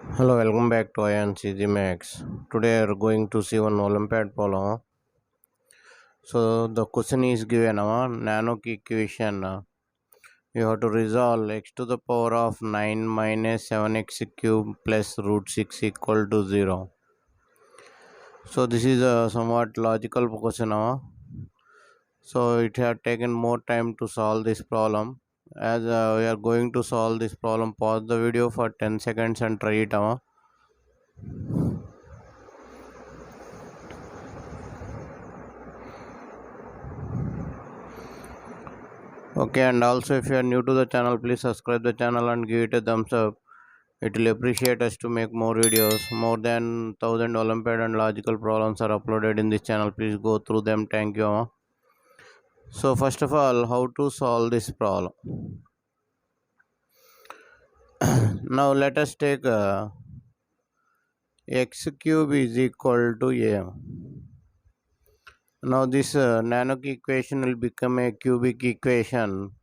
Hello, welcome back to INCG Max. Today we are going to see one Olympiad problem. So the question is given nano equation. You have to resolve x to the power of 9 minus 7x cube plus root 6 equal to 0. So this is a somewhat logical question. So it has taken more time to solve this problem. As we are going to solve this problem, pause the video for 10 seconds and try it. Okay, and also if you are new to the channel, please subscribe the channel and give it a thumbs up. It will appreciate us to make more videos. More than 1000 Olympiad and logical problems are uploaded in this channel. Please go through them. Thank you. So first of all, how to solve this problem? Now let us take x cube is equal to a. Now this nano equation will become a cubic equation.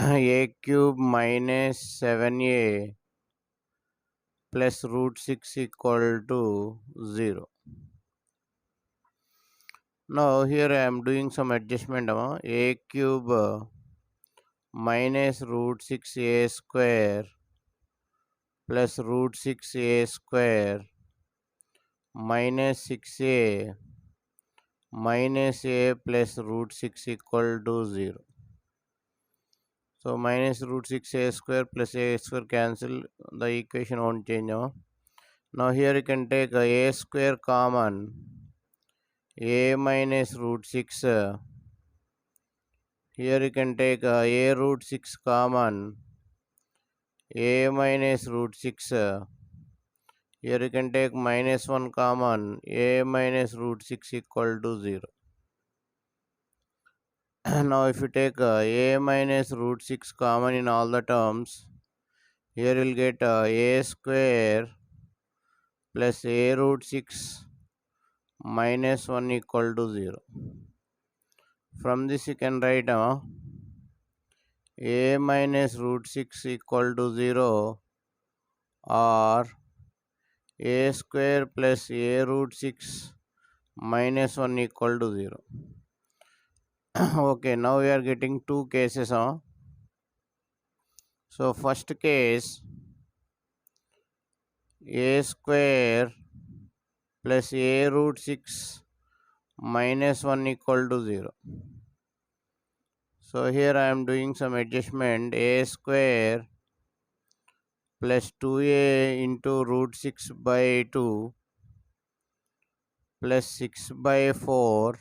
A cube minus 7a plus root 6 equal to 0. Now here I am doing some adjustment. A cube minus root 6a square plus root 6a square minus 6a minus a plus root 6 equal to 0. So minus root 6a square plus a square cancel, the equation won't change. Now here you can take a square common, a minus root 6. Here you can take a root 6 common, a minus root 6. Here you can take minus 1 common, a minus root 6 equal to 0. Now if you take a minus root 6 common in all the terms, here you will get a square plus a root 6 minus 1 equal to 0. From this you can write a minus root 6 equal to 0 or a square plus a root 6 minus 1 equal to 0. Okay, now we are getting two cases. So first case, a square plus a root 6 minus 1 equal to 0. So here I am doing some adjustment. A square plus 2a into root 6 by 2 plus 6 by 4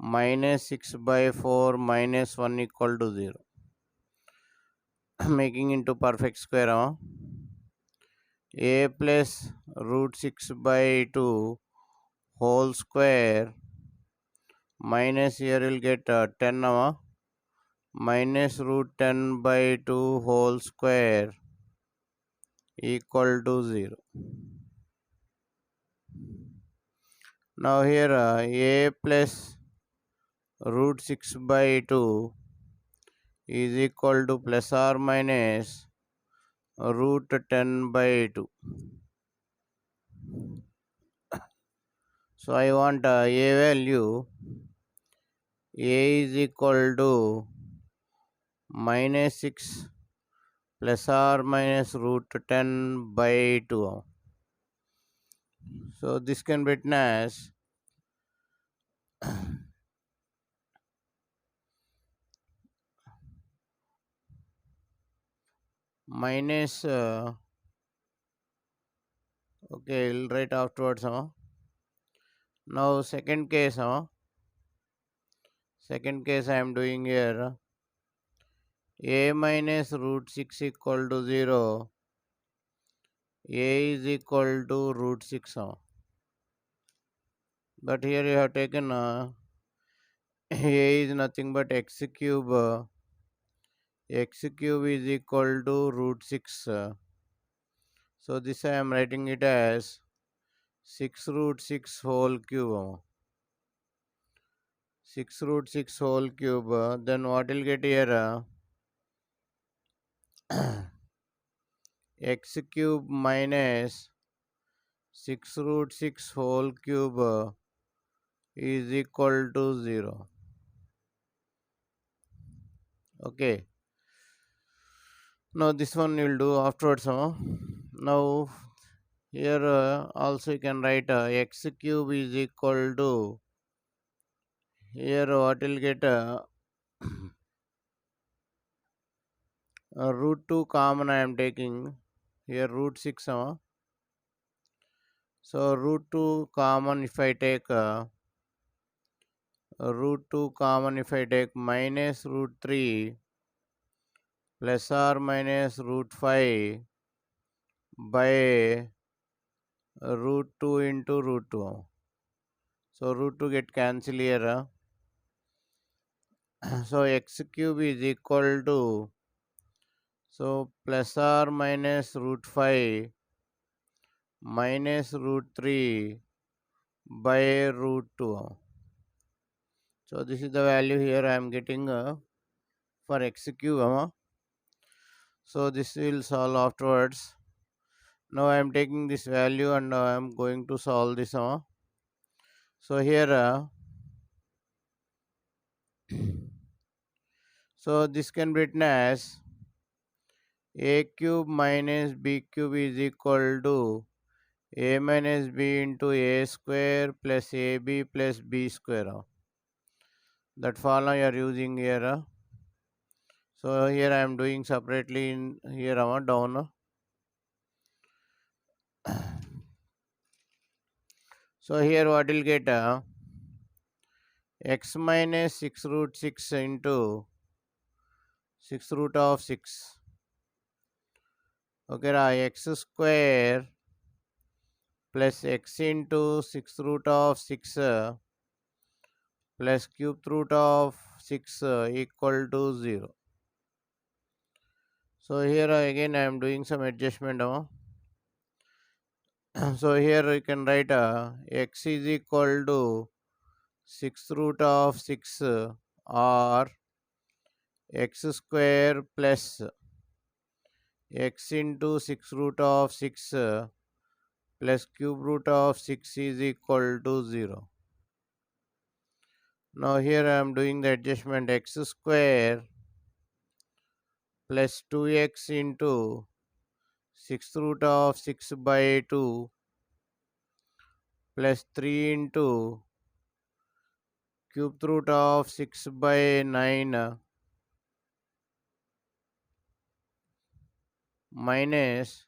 minus 6 by 4 minus 1 equal to 0. Making into perfect square. A plus root 6 by 2 whole square minus here will get 10 minus root 10 by 2 whole square equal to 0. Now here a plus root 6 by 2 is equal to plus or minus root 10 by 2. So I want a value. A is equal to minus 6 plus or minus root 10 by 2. So this can be written as minus okay, we'll write afterwards. Now second case. Second case I am doing here. A minus root 6 equal to 0. A is equal to root 6. But here you have taken A is nothing but x cube. X cube is equal to root 6. So this I am writing it as 6 root 6 whole cube. 6 root 6 whole cube. Then what will get here? x cube minus 6 root 6 whole cube is equal to 0. Okay. Now this one we'll do afterwards. Now here also you can write x cube is equal to, here what will get root 2 common I am taking, here root 6. So root 2 common if I take root 2 common if I take minus root 3 plus or minus root 5 by root 2 into root 2. So root 2 get cancelled here. So x cube is equal to, so plus or minus root 5 minus root 3 by root 2. So this is the value here I am getting for x cube. So this will solve afterwards. Now I am taking this value and I am going to solve this. So here so this can be written as a cube minus b cube is equal to a minus b into a square plus ab plus b square. That formula you are using here. So here I am doing separately in here down. So here what will get x minus 6 root 6 into 6 root of 6. Okay, x square plus x into 6 root of 6 plus cube root of 6 equal to 0. So here again I am doing some adjustment. So here you can write x is equal to 6 root of 6 or x square plus x into 6 root of 6 plus cube root of 6 is equal to 0. Now here I am doing the adjustment, x square plus 2x into 6 root of 6 by 2 plus 3 into cube root of 6 by 9 minus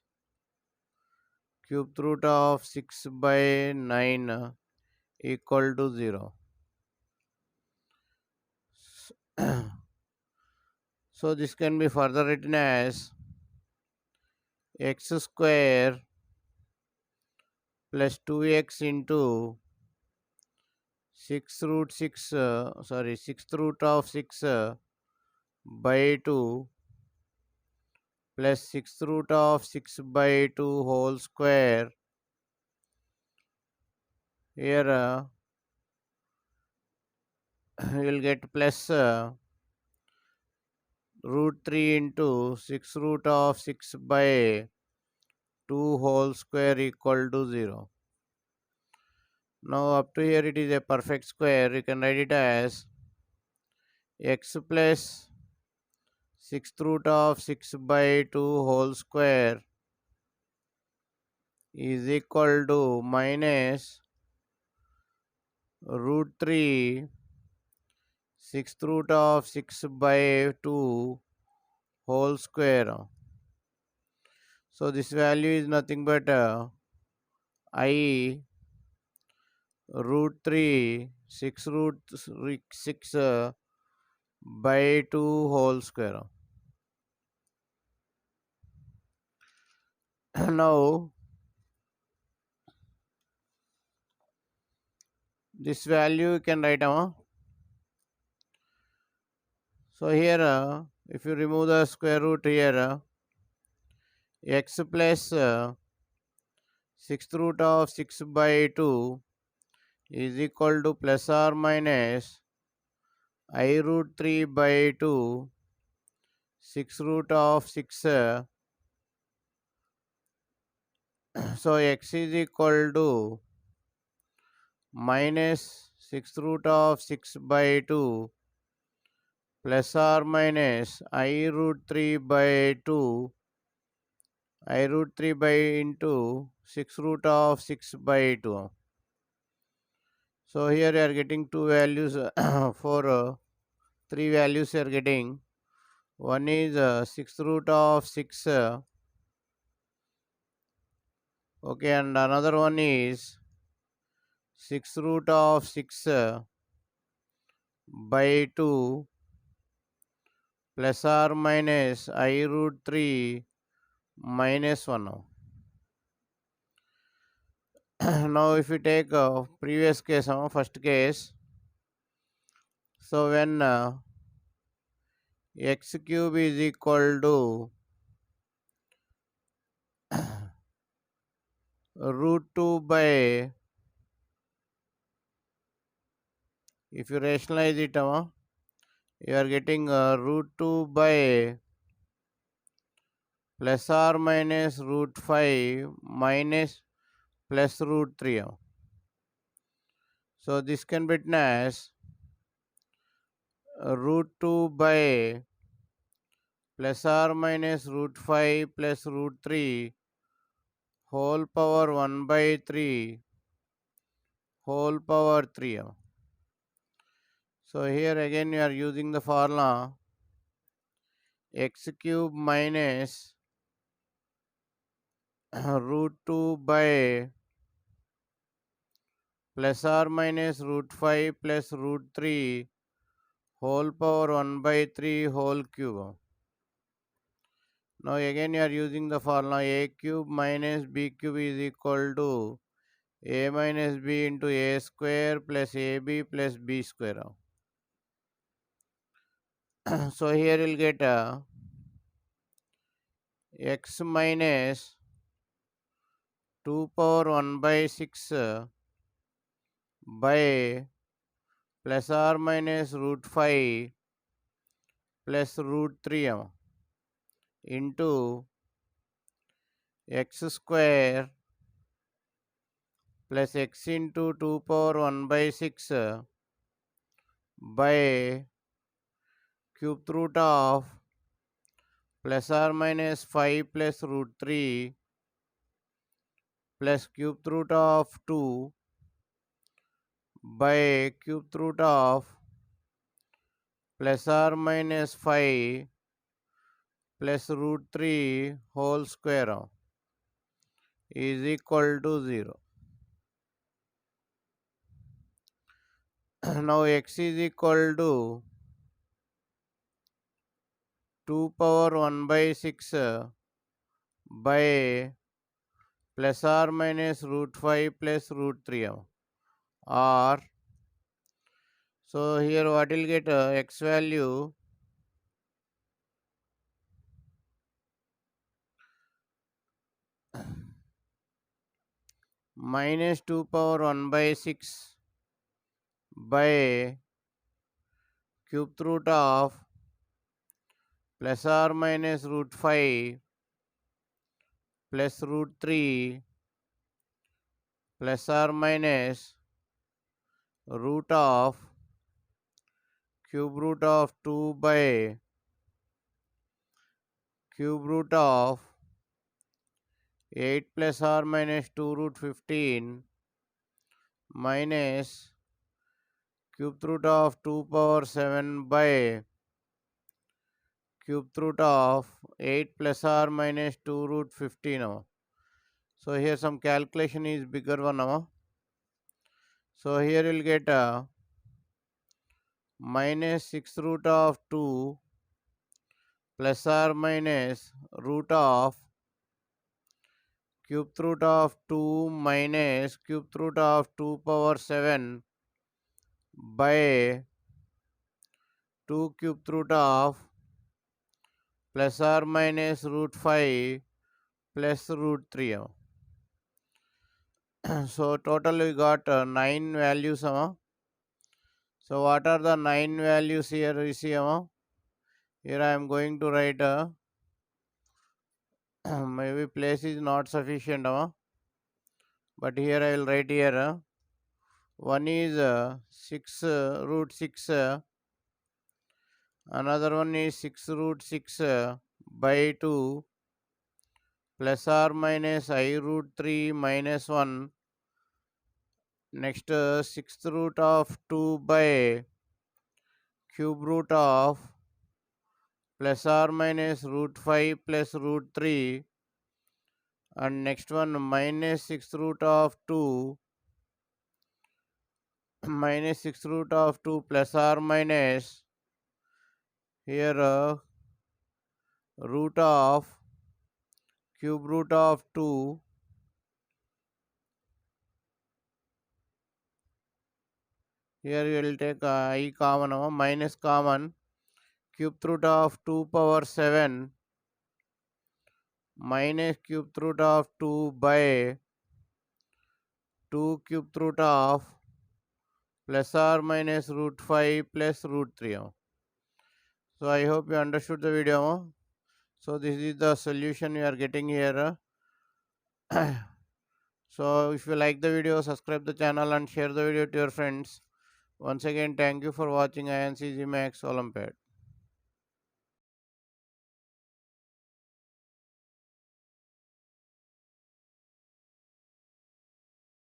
cube root of 6 by 9 equal to 0. So this can be further written as x square plus 2x into 6 root 6 6th root of 6 by 2 plus 6th root of 6 by 2 whole square. Here you will get plus root 3 into 6 root of 6 by 2 whole square equal to 0. Now up to here it is a perfect square. You can write it as x plus 6th root of 6 by 2 whole square is equal to minus root 3 6th root of 6 by 2 whole square. So this value is nothing but I root 3 6 root 6 by 2 whole square. Now this value you can write down. So here if you remove the square root here, x plus 6th root of 6 by 2 is equal to plus or minus I root 3 by 2 6 root of 6 So x is equal to minus 6 root of 6 by 2 plus or minus I root 3 by 2 I root 3 by into 6 root of 6 by 2. So here you are getting two values for three values you are getting. One is 6 root of 6, okay, and another one is 6 root of 6 by 2 plus or minus I root 3 minus 1. Now if you take previous case, first case, so when x cube is equal to root 2 by, if you rationalize it, you are getting root 2 by plus or minus root 5 minus plus root 3. So this can be written as root 2 by plus or minus root 5 plus root 3 whole power 1 by 3 whole power 3. So here again you are using the formula x cube minus root 2 by plus or minus root 5 plus root 3 whole power 1 by 3 whole cube. Now again you are using the formula a cube minus b cube is equal to a minus b into a square plus ab plus b square. So here you'll get x minus 2 power 1 by 6 by plus or minus root 5 plus root 3 into x square plus x into 2 power 1 by 6 by cube root of plus or minus 5 plus root 3 plus cube root of 2 by cube root of plus or minus 5 plus root 3 whole square is equal to 0. Now x is equal to 2 power 1 by 6 by plus or minus root 5 plus root 3 or so here what will get x value minus 2 power 1 by 6 by cube root of plus or minus root 5 plus root 3 plus or minus root of cube root of 2 by cube root of 8 plus or minus 2 root 15 minus cube root of 2 power 7 by cube root of 8 plus or minus 2 root 15. So here some calculation is bigger one. So here you'll get minus 6 root of 2 plus or minus root of cube root of 2 minus cube root of 2 power 7 by 2 cube root of plus or minus root 5 plus root 3. So total we got 9 values. So what are the 9 values here? You see, here I am going to write maybe place is not sufficient. but here I will write here. One is 6 root 6, another one is 6 root 6 by 2 plus or minus I root 3 minus 1. Next, sixth root of 2 by cube root of plus or minus root 5 plus root 3. And next one minus sixth root of 2 minus sixth root of 2 plus or minus here root of cube root of 2. Here we will take I common, minus common, cube root of 2 power 7 minus cube root of 2 by 2 cube root of plus or minus root 5 plus root 3. So I hope you understood the video. So this is the solution you are getting here. So if you like the video, subscribe the channel and share the video to your friends. Once again, thank you for watching INCG Max Olympiad.